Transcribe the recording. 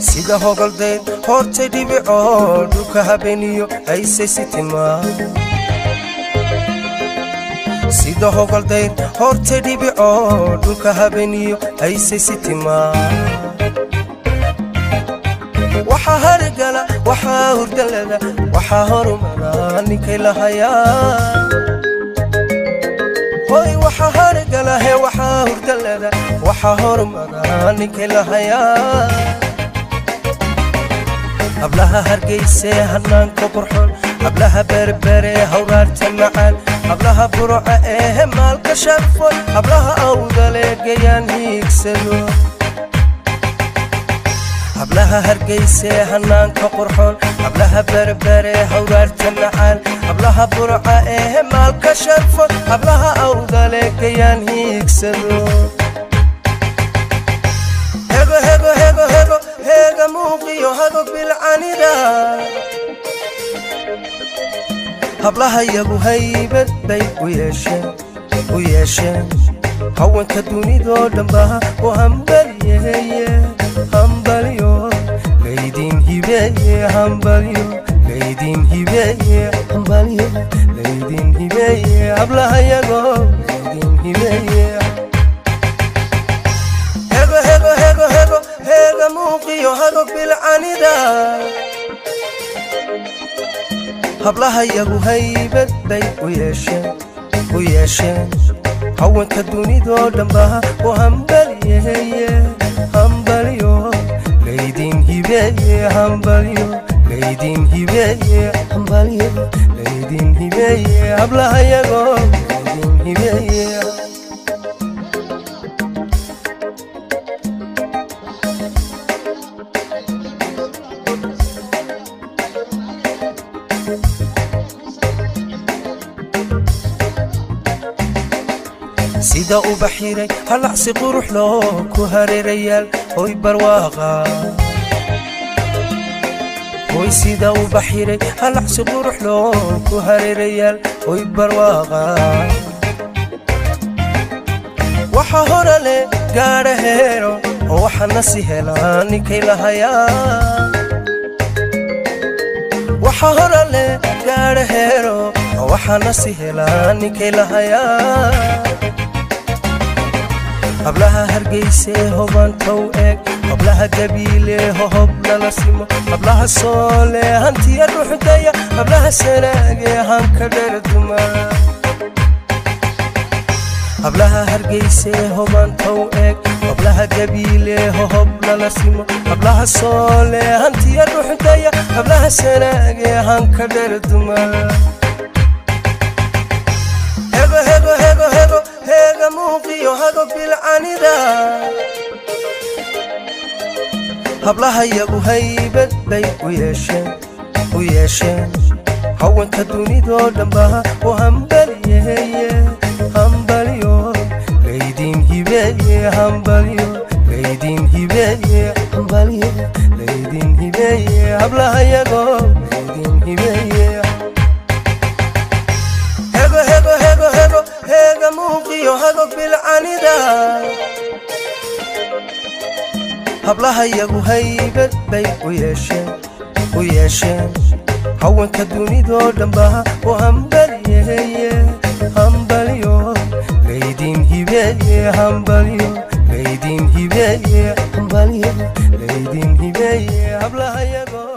sida hogoldeed hortay dhibico dhulka habeeniyo aysay sitimaa sida hogoldeed hortay dhibico dhulka habeeniyo aysay sitimaa waxa hargala waxa hurdalada waxa horumara ninkay lahayaa hoy waxa hargala he waxa hurdalada waxa horumara ninkay lahayaa hablaha hargeysa hanaanka qurxoon hablaha berbere hawraarta macaan hablaha burca ee maalka sharfoon hablaha awdale gayaan hiigsado hablaha hargeysa hanaanka qurxoon hablaha berbere hawraarta macaan hablaha burca ee maalka sharfoon hablaha awdale gayaan hiigsado هيغا موقيو هاغو بالعنيدا هبلها يابو هيبت بي وياشان هوان كدوني دو دنبها وهمباليه همباليو ليدين هيبايه همباليو ليدين هيبايه همباليو ليدين هيبايه هبلها يابو ليدين هيبايه هيغا موقيو هاغو بالعنيدا هبلها يابو هيبت بي وياشان هوان كدوني دو دنبها وهمباليه همباليو ليدين هيبايه همباليو ليدين هيبايه همباليو ليدين هيبايه هبلها يابو ليدين هيبايه sida u baxiray halacsi qurux loo ku hareerayaal hoy barwaaqa hoy sida u baxiray halacsi qurux loo ku hareerayaal hoy barwaaqa waxa horale gaara heero oo waxa nasi helaan ninkay lahayaa waxa horale gaara heero oo waxa nasi helaan ninkay lahayaa hablaha hargeysa hoban tow eeg hablaha gabiile hob lala simo hablaha soole hantiya ruuxdaya hablaha sanaage hanka dharduma hablaha hargeysa hoban tow eeg hablaha gabiile hob lala simo hablaha soole hantiya ruuxdaya hablaha sanaage hanka dharduma هيغا موقيو هاغو بالعنيدا هبلها يابو هيبت بي وياشان هوان كدوني دو دنبها وهمباليه همباليو ليدين هيبايه همباليو ليدين هيبايه همباليو ليدين هيبايه هبلها يابو ليدين هيبايه هيغا موقيو هاغو بالعنيدا هبلها يابو هيبت بي وياشان هوان كدوني دو دنبها وهمباليه همباليو ليدين هيبايه همباليو ليدين هيبايه همباليو ليدين هيبايه هبلها يابو